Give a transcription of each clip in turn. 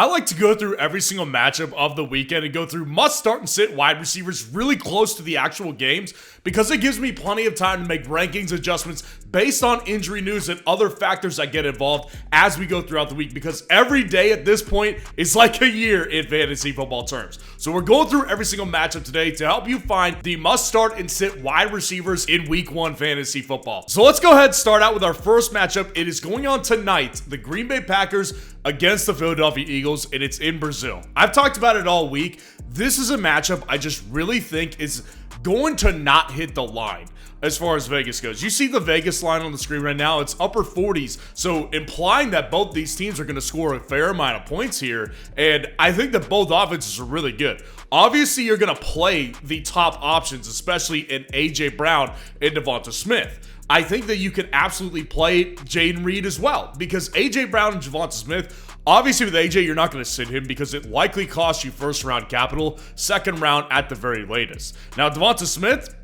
I like to go through every single matchup of the weekend and go through must start and sit wide receivers really close to the actual games because it gives me plenty of time to make rankings adjustments based on injury news and other factors that get involved as we go throughout the week, because every day at this point is like a year in fantasy football terms. So we're going through every single matchup today to help you find the must start and sit wide receivers in week 1 fantasy football. So let's go ahead and start out with our first matchup. It is going on tonight, the Green Bay Packers against the Philadelphia Eagles, and it's in Brazil. I've talked about it all week. This is a matchup I just really think is going to not hit the line as far as Vegas goes. You see the Vegas line on the screen right now. It's upper 40s, so implying that both these teams are going to score a fair amount of points here, and I think that both offenses are really good. Obviously, you're going to play the top options, especially in A.J. Brown and Devonta Smith. I think that you can absolutely play Jaden Reed as well, because A.J. Brown and Devonta Smith, obviously with A.J., you're not going to sit him because it likely costs you first round capital, second round at the very latest. Now, Devonta Smith,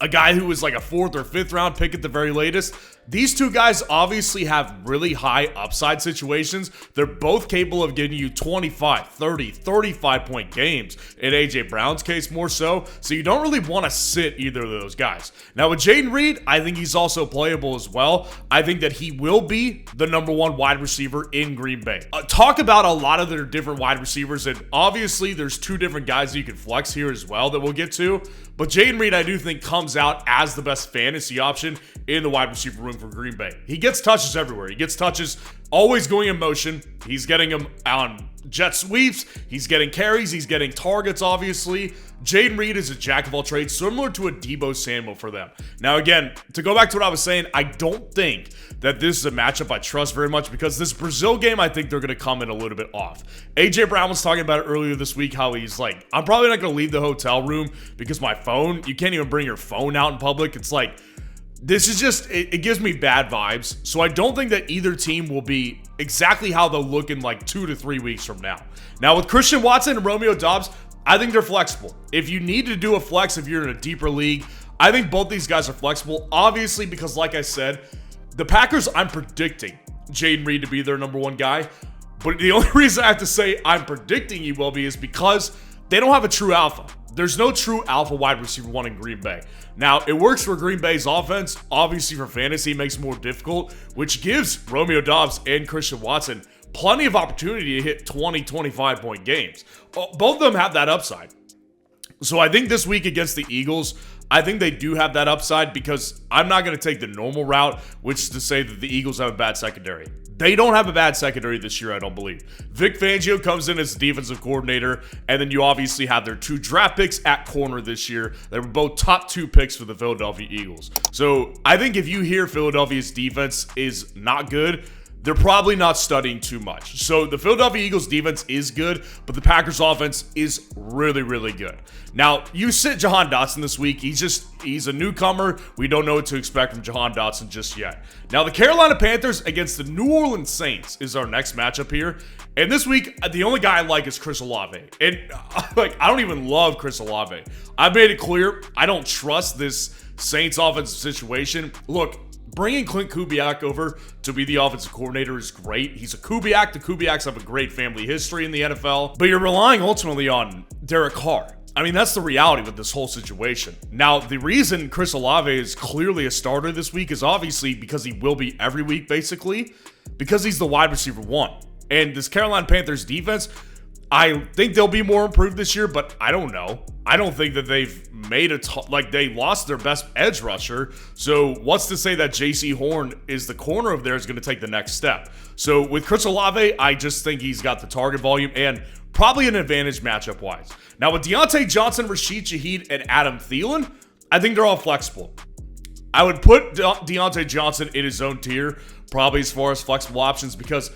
a guy who was like a 4th or 5th round pick at the very latest, these two guys obviously have really high upside situations. They're both capable of getting you 25, 30, 35 point games. In A.J. Brown's case, more so. So you don't really want to sit either of those guys. Now with Jaden Reed, I think he's also playable as well. I think that he will be the number 1 wide receiver in Green Bay. Talk about a lot of their different wide receivers, and obviously there's 2 different guys that you can flex here as well that we'll get to. But Jaden Reed, I do think, comes out as the best fantasy option in the wide receiver room for Green Bay. He gets touches everywhere. He gets touches always going in motion. He's getting them on jet sweeps. He's getting carries. He's getting targets, obviously. Jaden Reed is a jack of all trades, similar to a Deebo Samuel for them. Now, again, to go back to what I was saying, I don't think that this is a matchup I trust very much because this Brazil game, I think they're going to come in a little bit off. A.J. Brown was talking about it earlier this week, how he's like, I'm probably not going to leave the hotel room because my phone, you can't even bring your phone out in public. It's like, this is just, it gives me bad vibes. So I don't think that either team will be exactly how they'll look in like 2 to 3 weeks from now. Now with Christian Watson and Romeo Doubs, I think they're flexible. If you need to do a flex, if you're in a deeper league, I think both these guys are flexible. Obviously, because like I said, the Packers, I'm predicting Jaden Reed to be their number 1 guy. But the only reason I have to say I'm predicting he will be is because they don't have a true alpha. There's no true alpha wide receiver 1 in Green Bay. Now, it works for Green Bay's offense. Obviously, for fantasy, it makes it more difficult, which gives Romeo Doubs and Christian Watson plenty of opportunity to hit 20, 25 point games. Both of them have that upside. So I think this week against the Eagles, I think they do have that upside because I'm not going to take the normal route, which is to say that the Eagles have a bad secondary. They don't have a bad secondary this year, I don't believe. Vic Fangio comes in as defensive coordinator, and then you obviously have their 2 draft picks at corner this year. They were both top 2 picks for the Philadelphia Eagles. So I think if you hear Philadelphia's defense is not good, they're probably not studying too much. So the Philadelphia Eagles defense is good, but the Packers offense is really, really good. Now, you sit Jahan Dotson this week. He's a newcomer. We don't know what to expect from Jahan Dotson just yet. Now, the Carolina Panthers against the New Orleans Saints is our next matchup here. And this week, the only guy I like is Chris Olave. And I don't even love Chris Olave. I've made it clear I don't trust this Saints offensive situation. Look, bringing Clint Kubiak over to be the offensive coordinator is great. He's a Kubiak. The Kubiaks have a great family history in the NFL. But you're relying ultimately on Derek Carr. I mean, that's the reality with this whole situation. Now, the reason Chris Olave is clearly a starter this week is obviously because he will be every week, basically, because he's the wide receiver 1. And this Carolina Panthers defense, I think they'll be more improved this year, but I don't know. I don't think that they've made they lost their best edge rusher. So what's to say that J.C. Horn is the corner of theirs going to take the next step? So with Chris Olave, I just think he's got the target volume and probably an advantage matchup-wise. Now with Deontay Johnson, Rashid Shaheed, and Adam Thielen, I think they're all flexible. I would put Deontay Johnson in his own tier, probably as far as flexible options, because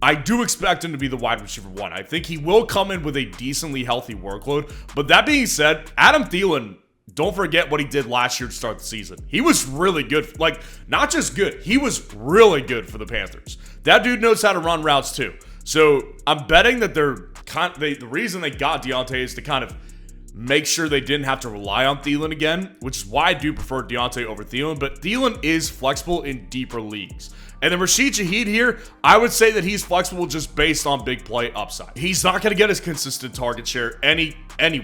I do expect him to be the wide receiver 1. I think he will come in with a decently healthy workload. But that being said, Adam Thielen, don't forget what he did last year to start the season. He was really good. Like, not just good. He was really good for the Panthers. That dude knows how to run routes too. So I'm betting that the reason they got Deontay is to kind of make sure they didn't have to rely on Thielen again, which is why I do prefer Deontay over Thielen. But Thielen is flexible in deeper leagues. And then Rashid Shaheed here, I would say that he's flexible just based on big play upside. He's not going to get his consistent target share any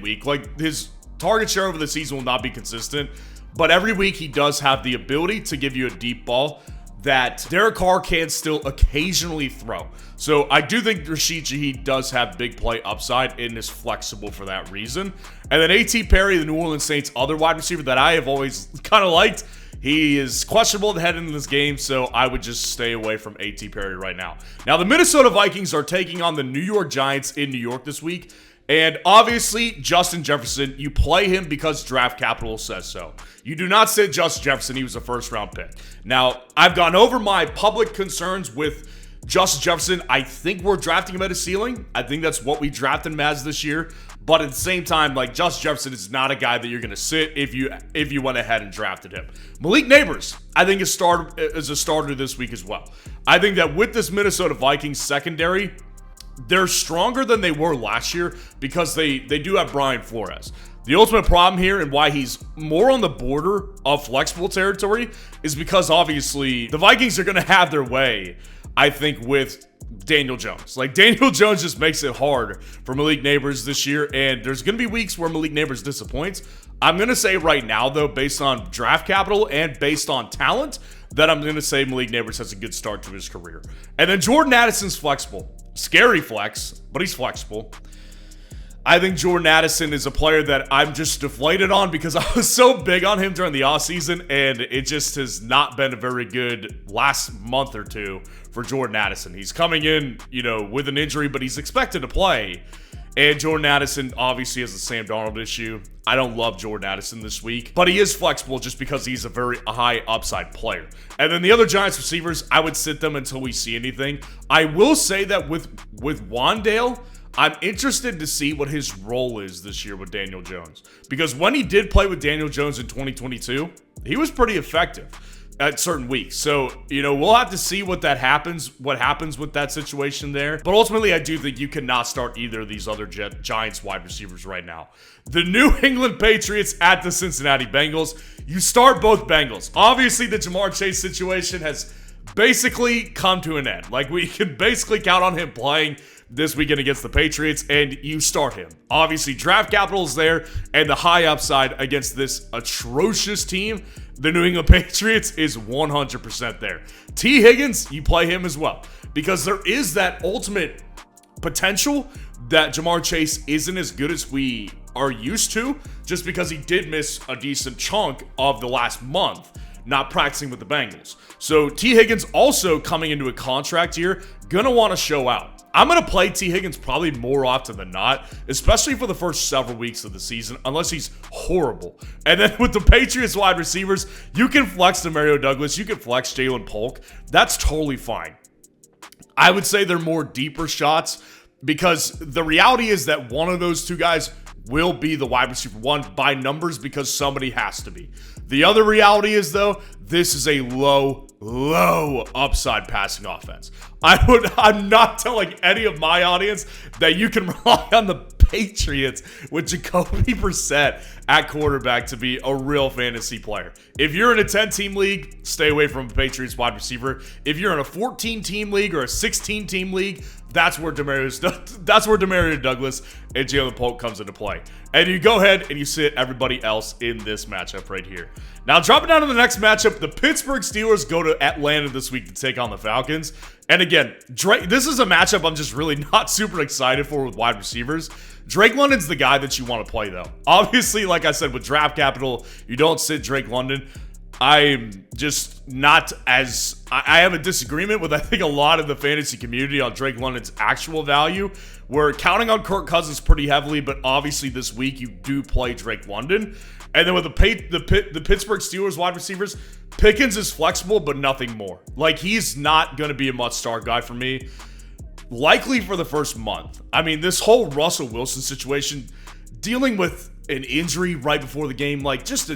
week. Like, his target share over the season will not be consistent, but every week he does have the ability to give you a deep ball that Derek Carr can still occasionally throw. So I do think Rashid Shaheed does have big play upside and is flexible for that reason. And then A.T. Perry, the New Orleans Saints' other wide receiver that I have always kind of liked, he is questionable to head into this game, so I would just stay away from A.T. Perry right now. Now, the Minnesota Vikings are taking on the New York Giants in New York this week. And obviously, Justin Jefferson, you play him because draft capital says so. You do not sit Justin Jefferson. He was a first-round pick. Now, I've gone over my public concerns with Justin Jefferson. I think we're drafting him at a ceiling. I think that's what we drafted him as this year. But at the same time, like, Justin Jefferson is not a guy that you're going to sit if you went ahead and drafted him. Malik Neighbors, I think, is a starter this week as well. I think that with this Minnesota Vikings secondary, they're stronger than they were last year because they do have Brian Flores. The ultimate problem here and why he's more on the border of flexible territory is because obviously the Vikings are going to have their way, I think, with Daniel Jones. Like, Daniel Jones just makes it hard for Malik Neighbors this year, and there's going to be weeks where Malik Neighbors disappoints. I'm going to say right now, though, based on draft capital and based on talent, that I'm going to say Malik Neighbors has a good start to his career. And then Jordan Addison's flexible. Scary flex, but he's flexible. I think Jordan Addison is a player that I'm just deflated on because I was so big on him during the offseason, and it just has not been a very good last month or two for Jordan Addison. He's coming in, with an injury, but he's expected to play. And Jordan Addison obviously has the Sam Darnold issue. I don't love Jordan Addison this week, but he is flexible just because he's a very high upside player. And then the other Giants receivers, I would sit them until we see anything. I will say that with Wandale, I'm interested to see what his role is this year with Daniel Jones. Because when he did play with Daniel Jones in 2022, he was pretty effective at certain weeks. So, we'll have to see what happens with that situation there. But ultimately, I do think you cannot start either of these other Giants wide receivers right now. The New England Patriots at the Cincinnati Bengals. You start both Bengals. Obviously, the Jamar Chase situation has basically come to an end. Like, we can basically count on him playing this weekend against the Patriots, and you start him. Obviously, draft capital is there, and the high upside against this atrocious team, the New England Patriots, is 100% there. T. Higgins, you play him as well, because there is that ultimate potential that Jamar Chase isn't as good as we are used to, just because he did miss a decent chunk of the last month not practicing with the Bengals. So T. Higgins also coming into a contract year, gonna want to show out. I'm going to play T. Higgins probably more often than not, especially for the first several weeks of the season, unless he's horrible. And then with the Patriots wide receivers, you can flex Demario Douglas, you can flex Jalen Polk. That's totally fine. I would say they're more deeper shots because the reality is that one of those two guys will be the wide receiver one by numbers because somebody has to be. The other reality is, though, this is a low upside passing offense. I'm not telling any of my audience that you can rely on the Patriots with Jacoby Brissett at quarterback to be a real fantasy player. If you're in a 10-team league, stay away from a Patriots wide receiver. If you're in a 14-team league or a 16-team league, that's where Demario Douglas and Jalen Polk comes into play. And you go ahead and you sit everybody else in this matchup right here. Now, dropping down to the next matchup, the Pittsburgh Steelers go to Atlanta this week to take on the Falcons. And again, this is a matchup I'm just really not super excited for with wide receivers. Drake London's the guy that you want to play, though. Obviously, like I said, with draft capital, you don't sit Drake London. I'm just not as... I have a disagreement with, I think, a lot of the fantasy community on Drake London's actual value. We're counting on Kirk Cousins pretty heavily, but obviously this week you do play Drake London. And then with the Pittsburgh Steelers wide receivers, Pickens is flexible, but nothing more. Like, he's not going to be a must-start guy for me. Likely for the first month. I mean, this whole Russell Wilson situation, dealing with an injury right before the game, like, just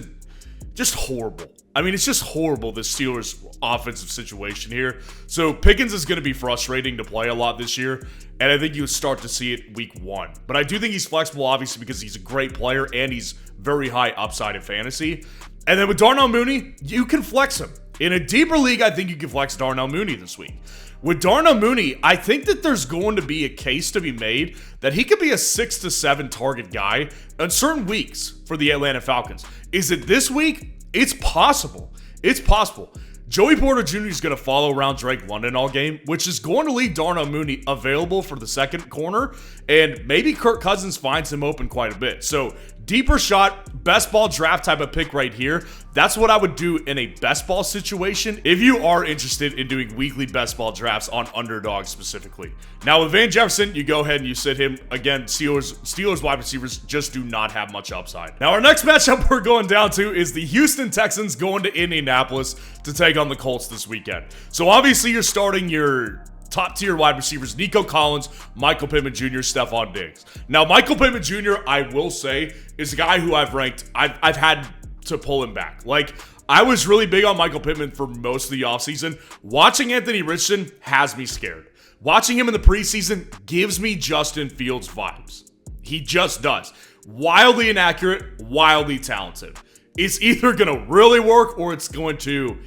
horrible. I mean, it's just horrible, the Steelers' offensive situation here. So Pickens is going to be frustrating to play a lot this year, and I think you'll start to see it week one. But I do think he's flexible, obviously, because he's a great player, and he's very high upside in fantasy. And then with Darnell Mooney, you can flex him. In a deeper league, I think you can flex Darnell Mooney this week. With Darnell Mooney, I think that there's going to be a case to be made that he could be a 6 to 7 target guy on certain weeks for the Atlanta Falcons. Is it this week? It's possible. It's possible. Joey Porter Jr. is going to follow around Drake London all game, which is going to leave Darnell Mooney available for the second corner, and maybe Kirk Cousins finds him open quite a bit. So, deeper shot, best ball draft type of pick right here. That's what I would do in a best ball situation if you are interested in doing weekly best ball drafts on underdog specifically. Now with Van Jefferson, you go ahead and you sit him. Again, Steelers wide receivers just do not have much upside. Now our next matchup we're going down to is the Houston Texans going to Indianapolis to take on the Colts this weekend. So obviously you're starting your top tier wide receivers, Nico Collins, Michael Pittman Jr., Stephon Diggs. Now, Michael Pittman Jr., I will say, is a guy who I've ranked, I've had to pull him back. Like, I was really big on Michael Pittman for most of the offseason. Watching Anthony Richardson has me scared. Watching him in the preseason gives me Justin Fields vibes. He just does. Wildly inaccurate, wildly talented. It's either going to really work or it's going to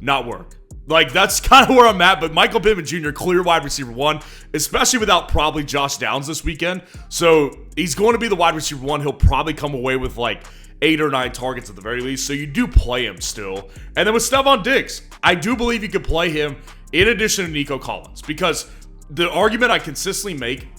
not work. Like, that's kind of where I'm at, but Michael Pittman Jr., clear wide receiver 1, especially without probably Josh Downs this weekend. So, he's going to be the wide receiver 1. He'll probably come away with, like, 8 or 9 targets at the very least. So, you do play him still. And then with Stephon Diggs, I do believe you could play him in addition to Nico Collins. Because the argument I consistently make,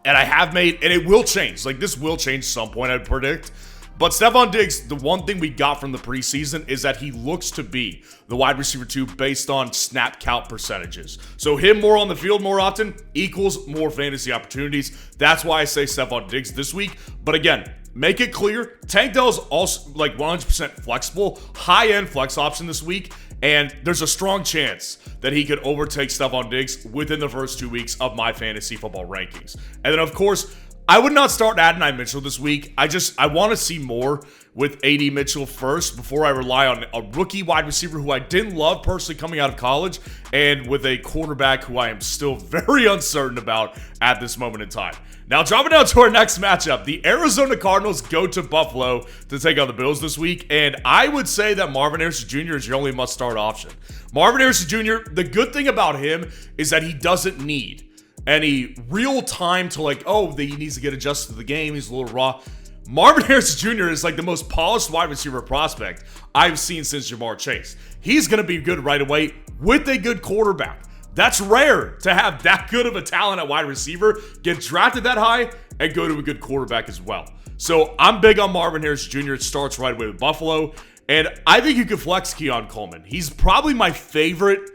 and I have made, and it will change. Like, this will change some point, I'd predict. But Stephon Diggs, the one thing we got from the preseason is that he looks to be the wide receiver 2 based on snap count percentages. So him more on the field more often equals more fantasy opportunities. That's why I say Stephon Diggs this week. But again, make it clear, Tank Dell's also like 100% flexible, high-end flex option this week. And there's a strong chance that he could overtake Stephon Diggs within the first 2 weeks of my fantasy football rankings. And then, of course, I would not start Adonai Mitchell this week. I want to see more with A.D. Mitchell first before I rely on a rookie wide receiver who I didn't love personally coming out of college and with a quarterback who I am still very uncertain about at this moment in time. Now, dropping down to our next matchup, the Arizona Cardinals go to Buffalo to take on the Bills this week, and I would say that Marvin Harrison Jr. is your only must-start option. Marvin Harrison Jr., the good thing about him is that he doesn't need any real time to he needs to get adjusted to the game. He's a little raw. Marvin Harrison Jr. is like the most polished wide receiver prospect I've seen since Jamar Chase. He's going to be good right away with a good quarterback. That's rare to have that good of a talent at wide receiver, get drafted that high, and go to a good quarterback as well. So I'm big on Marvin Harrison Jr. It starts right away with Buffalo. And I think you could flex Keon Coleman. He's probably my favorite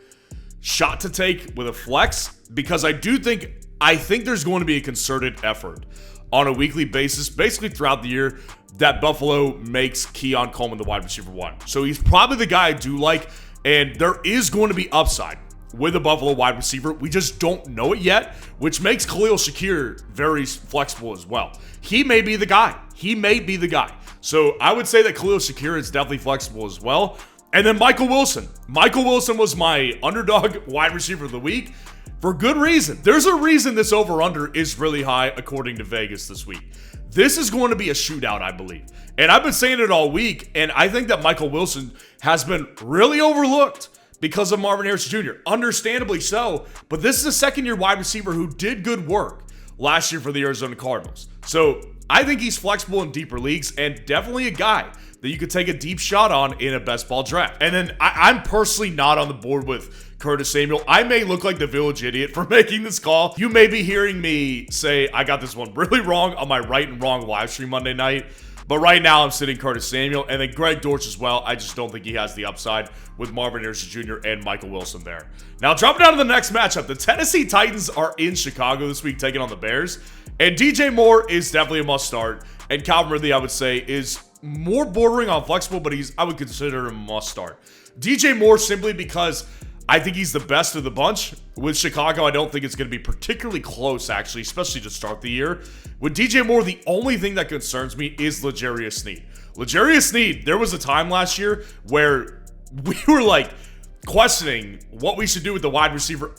shot to take with a flex because I think there's going to be a concerted effort on a weekly basis, basically throughout the year, that Buffalo makes Keon Coleman the wide receiver 1. So he's probably the guy I do like, and there is going to be upside with a Buffalo wide receiver. We just don't know it yet, which makes Khalil Shakir very flexible as well. He may be the guy. So I would say that Khalil Shakir is definitely flexible as well. And then Michael Wilson. Michael Wilson was my underdog wide receiver of the week for good reason. There's a reason this over-under is really high according to Vegas this week. This is going to be a shootout, I believe. And I've been saying it all week, and I think that Michael Wilson has been really overlooked because of Marvin Harrison Jr. Understandably so, but this is a second-year wide receiver who did good work last year for the Arizona Cardinals. So I think he's flexible in deeper leagues and definitely a guy that you could take a deep shot on in a best ball draft. And then I'm personally not on the board with Curtis Samuel. I may look like the village idiot for making this call. You may be hearing me say I got this one really wrong on my right and wrong live stream Monday night. But right now I'm sitting Curtis Samuel and then Greg Dortch as well. I just don't think he has the upside with Marvin Harrison Jr. and Michael Wilson there. Now dropping down to the next matchup, the Tennessee Titans are in Chicago this week taking on the Bears. And DJ Moore is definitely a must start. And Calvin Ridley, I would say, is more bordering on flexible, but I would consider him a must start. DJ Moore simply because I think he's the best of the bunch. With Chicago, I don't think it's going to be particularly close, actually, especially to start the year. With DJ Moore, the only thing that concerns me is L'Jarius Sneed. L'Jarius Sneed, there was a time last year where we were like questioning what we should do with the wide receiver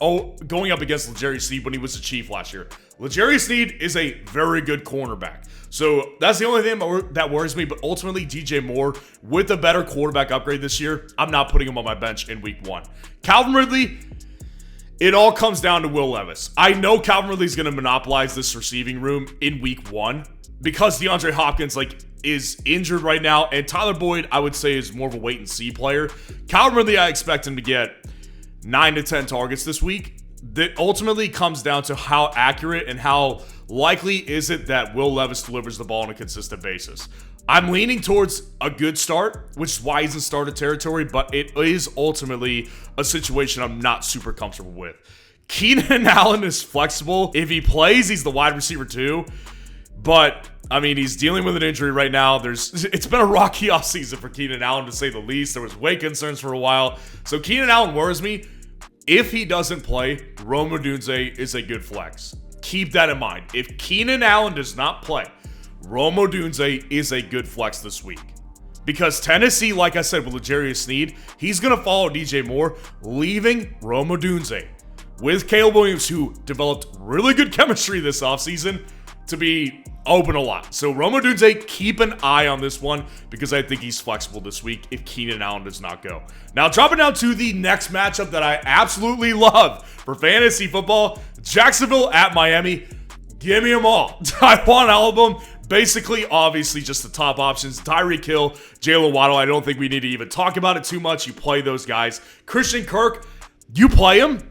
going up against L'Jarius Sneed when he was a Chief last year. L'Jarius Sneed is a very good cornerback. So that's the only thing that worries me, but ultimately DJ Moore with a better quarterback upgrade this year, I'm not putting him on my bench in week 1. Calvin Ridley, it all comes down to Will Levis. I know Calvin Ridley's going to monopolize this receiving room in week 1 because DeAndre Hopkins is injured right now, and Tyler Boyd, I would say, is more of a wait-and-see player. Calvin Ridley, I expect him to get 9 to 10 targets this week. That ultimately comes down to how accurate and how likely is it that Will Levis delivers the ball on a consistent basis. I'm leaning towards a good start, which is why he's in starter territory, but it is ultimately a situation I'm not super comfortable with. Keenan Allen is flexible. If he plays, he's the wide receiver too. But, I mean, he's dealing with an injury right now. It's been a rocky offseason for Keenan Allen, to say the least. There was weight concerns for a while. So Keenan Allen worries me. If he doesn't play, Rome Odunze is a good flex. Keep that in mind. If Keenan Allen does not play, Rome Odunze is a good flex this week. Because Tennessee, like I said, with L'Jarius Sneed, he's going to follow DJ Moore, leaving Rome Odunze with Caleb Williams, who developed really good chemistry this offseason, to be open a lot. So Rome Odunze, keep an eye on this one because I think he's flexible this week if Keenan Allen does not go. Now, dropping down to the next matchup that I absolutely love for fantasy football, Jacksonville at Miami. Give me them all. Taiwan Alabama, basically, obviously, just the top options. Tyreek Hill, Jalen Waddle. I don't think we need to even talk about it too much. You play those guys. Christian Kirk, you play him.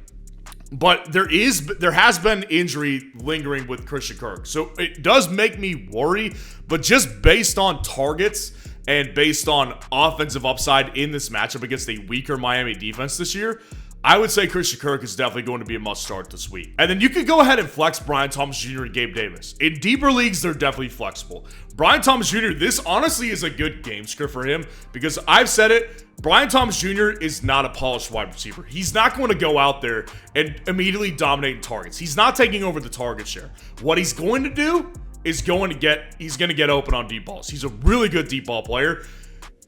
But there has been injury lingering with Christian Kirk. So it does make me worry. But just based on targets and based on offensive upside in this matchup against a weaker Miami defense this year, I would say Christian Kirk is definitely going to be a must start this week. And then you could go ahead and flex Brian Thomas Jr. and Gabe Davis. In deeper leagues, they're definitely flexible. Brian Thomas Jr., this honestly is a good game script for him because I've said it, Brian Thomas Jr. is not a polished wide receiver. He's not going to go out there and immediately dominate in targets. He's not taking over the target share. What he's going to do is he's going to get open on deep balls. He's a really good deep ball player.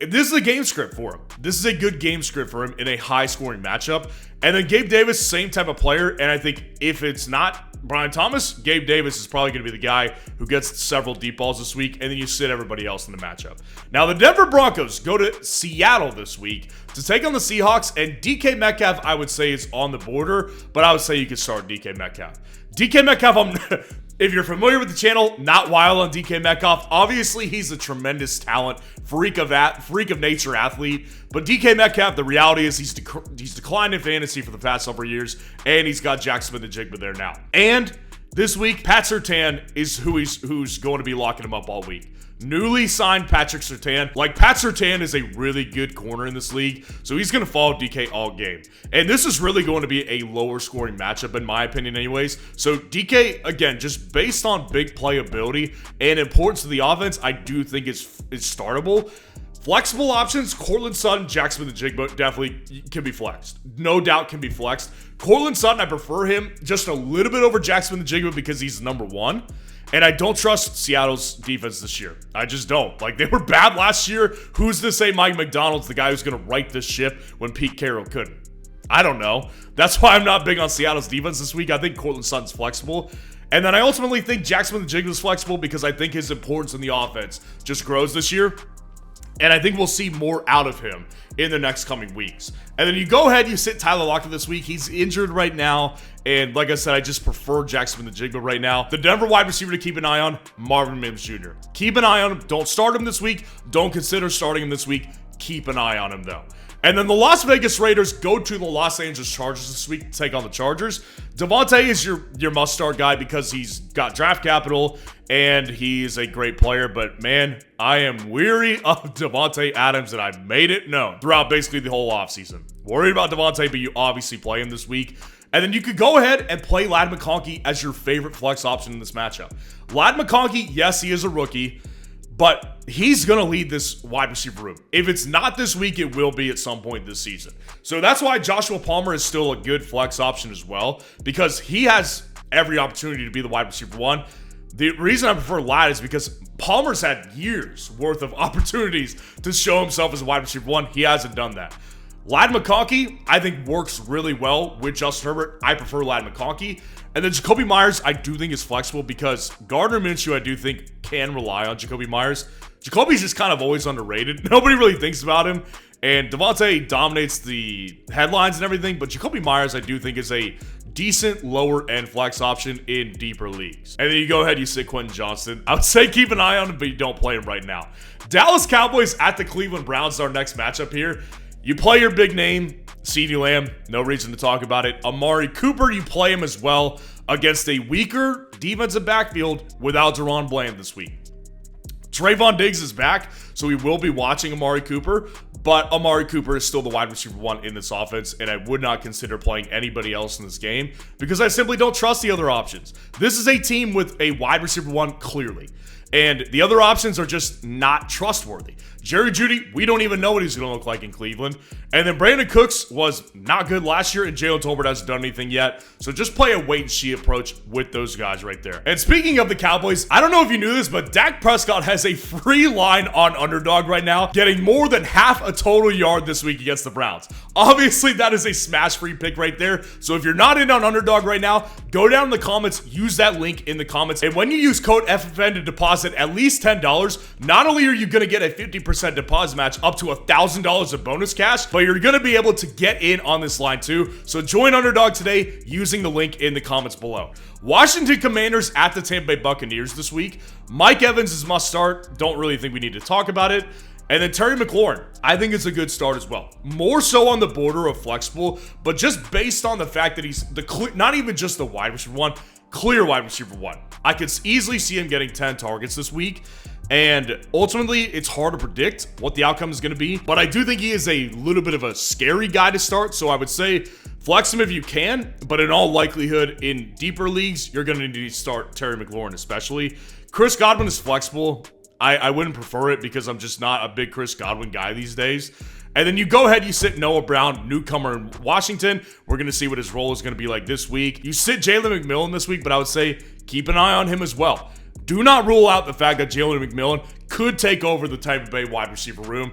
This is a game script for him. This is a good game script for him in a high-scoring matchup. And then Gabe Davis, same type of player. And I think if it's not Brian Thomas, Gabe Davis is probably going to be the guy who gets several deep balls this week. And then you sit everybody else in the matchup. Now, the Denver Broncos go to Seattle this week to take on the Seahawks. And DK Metcalf, I would say, is on the border. But I would say you could start DK Metcalf. DK Metcalf, if you're familiar with the channel, not wild on DK Metcalf. Obviously, he's a tremendous talent, freak of nature athlete. But DK Metcalf, the reality is he's declined in fantasy for the past several years, and he's got Jack Smith-Njigba there now. And this week, Pat Surtain is who's going to be locking him up all week. Newly signed Patrick Surtain. Pat Surtain is a really good corner in this league, so he's going to follow DK all game. And this is really going to be a lower scoring matchup, in my opinion anyways. So DK, again, just based on big playability and importance to the offense, I do think it's startable. Flexible options, Courtland Sutton, Jack Smith-Njigba definitely can be flexed. No doubt can be flexed. Courtland Sutton, I prefer him just a little bit over Jack Smith-Njigba because he's number one. And I don't trust Seattle's defense this year. I just don't. They were bad last year. Who's to say Mike McDonald's the guy who's going to right this ship when Pete Carroll couldn't? I don't know. That's why I'm not big on Seattle's defense this week. I think Courtland Sutton's flexible. And then I ultimately think Jack Smith-Njigba is flexible because I think his importance in the offense just grows this year. And I think we'll see more out of him in the next coming weeks. And then you go ahead, you sit Tyler Lockett this week. He's injured right now. And like I said, I just prefer Jack Smith-Njigba right now. The Denver wide receiver to keep an eye on, Marvin Mims Jr. Keep an eye on him. Don't start him this week. Don't consider starting him this week. Keep an eye on him, though. And then the Las Vegas Raiders go to the Los Angeles Chargers this week to take on the Chargers. Devontae is your must-start guy because he's got draft capital and he's a great player. But, man, I am weary of Devontae Adams, and I've made it known throughout basically the whole offseason. Worried about Devontae, but you obviously play him this week. And then you could go ahead and play Ladd McConkey as your favorite flex option in this matchup. Ladd McConkey, yes, he is a rookie, but he's going to lead this wide receiver room. If it's not this week, it will be at some point this season. So that's why Joshua Palmer is still a good flex option as well, because he has every opportunity to be the wide receiver one. The reason I prefer Ladd is because Palmer's had years worth of opportunities to show himself as a wide receiver one. He hasn't done that. Ladd McConkey, I think, works really well with Justin Herbert. I prefer Ladd McConkey. And then Jacoby Myers, I do think is flexible because Gardner Minshew, I do think, can rely on Jacoby Myers. Jacoby's just kind of always underrated. Nobody really thinks about him. And Devontae dominates the headlines and everything, but Jacoby Myers, I do think, is a decent lower-end flex option in deeper leagues. And then you go ahead, you sit Quentin Johnston. I would say keep an eye on him, but you don't play him right now. Dallas Cowboys at the Cleveland Browns is our next matchup here. You play your big name, CeeDee Lamb, no reason to talk about it. Amari Cooper, you play him as well against a weaker defensive backfield without Deron Bland this week. Trayvon Diggs is back, so we will be watching Amari Cooper, but Amari Cooper is still the wide receiver 1 in this offense, and I would not consider playing anybody else in this game because I simply don't trust the other options. This is a team with a wide receiver 1 clearly, and the other options are just not trustworthy. Jerry Jeudy, we don't even know what he's going to look like in Cleveland. And then Brandon Cooks was not good last year, and Jalen Tolbert hasn't done anything yet. So just play a wait-and-see approach with those guys right there. And speaking of the Cowboys, I don't know if you knew this, but Dak Prescott has a free line on Underdog right now, getting more than half a total yard this week against the Browns. Obviously, that is a smash-free pick right there. So if you're not in on Underdog right now, go down in the comments, use that link in the comments. And when you use code FFN to deposit at least $10, not only are you going to get a 50% deposit match up to $1,000 of bonus cash, but you're going to be able to get in on this line too. So join Underdog today using the link in the comments below. Washington Commanders at the Tampa Bay Buccaneers this week. Mike Evans is must start. Don't really think we need to talk about it. And then Terry McLaurin, I think it's a good start as well. More so on the border of flexible, but just based on the fact that he's not even just the wide receiver 1, clear wide receiver 1. I could easily see him getting 10 targets this week. And ultimately, it's hard to predict what the outcome is going to be. But I do think he is a little bit of a scary guy to start. So I would say flex him if you can. But in all likelihood, in deeper leagues, you're going to need to start Terry McLaurin especially. Chris Godwin is flexible. I wouldn't prefer it because I'm just not a big Chris Godwin guy these days. And then you go ahead, you sit Noah Brown, newcomer in Washington. We're going to see what his role is going to be like this week. You sit Jalen McMillan this week, but I would say keep an eye on him as well. Do not rule out the fact that Jalen McMillan could take over the Tampa Bay wide receiver room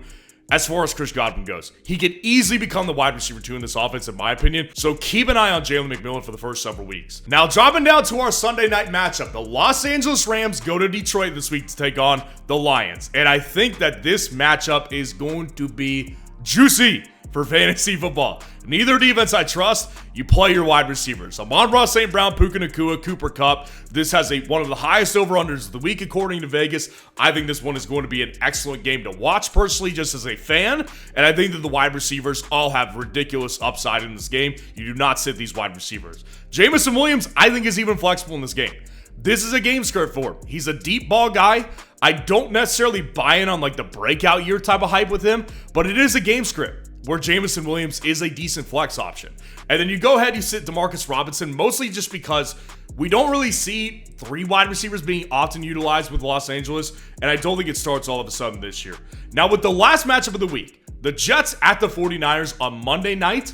as far as Chris Godwin goes. He could easily become the wide receiver 2 in this offense, in my opinion. So keep an eye on Jalen McMillan for the first several weeks. Now, dropping down to our Sunday night matchup, the Los Angeles Rams go to Detroit this week to take on the Lions. And I think that this matchup is going to be juicy for fantasy football. Neither defense I trust. You play your wide receivers. Amon-Ra St. Brown, Puka Nacua, Cooper Kupp. This has one of the highest over-unders of the week according to Vegas. I think this one is going to be an excellent game to watch personally just as a fan. And I think that the wide receivers all have ridiculous upside in this game. You do not sit these wide receivers. Jameson Williams, I think, is even flexible in this game. This is a game script for him. He's a deep ball guy. I don't necessarily buy in on like the breakout year type of hype with him, but it is a game script where Jameson Williams is a decent flex option. And then you go ahead, you sit Demarcus Robinson, mostly just because we don't really see 3 wide receivers being often utilized with Los Angeles, and I don't think it starts all of a sudden this year. Now, with the last matchup of the week, the Jets at the 49ers on Monday night,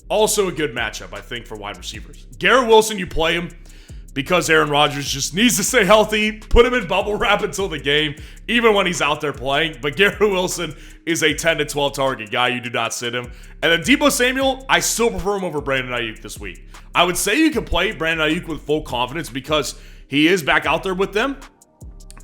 also a good matchup, I think, for wide receivers. Garrett Wilson, you play him because Aaron Rodgers just needs to stay healthy, put him in bubble wrap until the game, even when he's out there playing. But Garrett Wilson is a 10 to 12 target guy. You do not sit him. And then Deebo Samuel, I still prefer him over Brandon Ayuk this week. I would say you can play Brandon Ayuk with full confidence because he is back out there with them.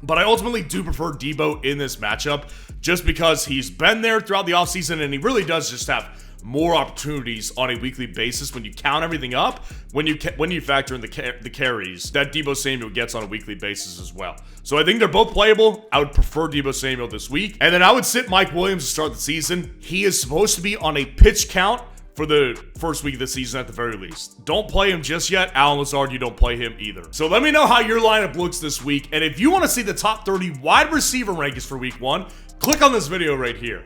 But I ultimately do prefer Deebo in this matchup just because he's been there throughout the offseason and he really does just have more opportunities on a weekly basis when you count everything up, when you factor in the carries that Deebo Samuel gets on a weekly basis as well. So I think they're both playable. I would prefer Deebo Samuel this week. And then I would sit Mike Williams to start the season. He is supposed to be on a pitch count for the first week of the season at the very least. Don't play him just yet. Allen Lazard, you don't play him either. So let me know how your lineup looks this week. And if you want to see the top 30 wide receiver rankings for week 1, click on this video right here.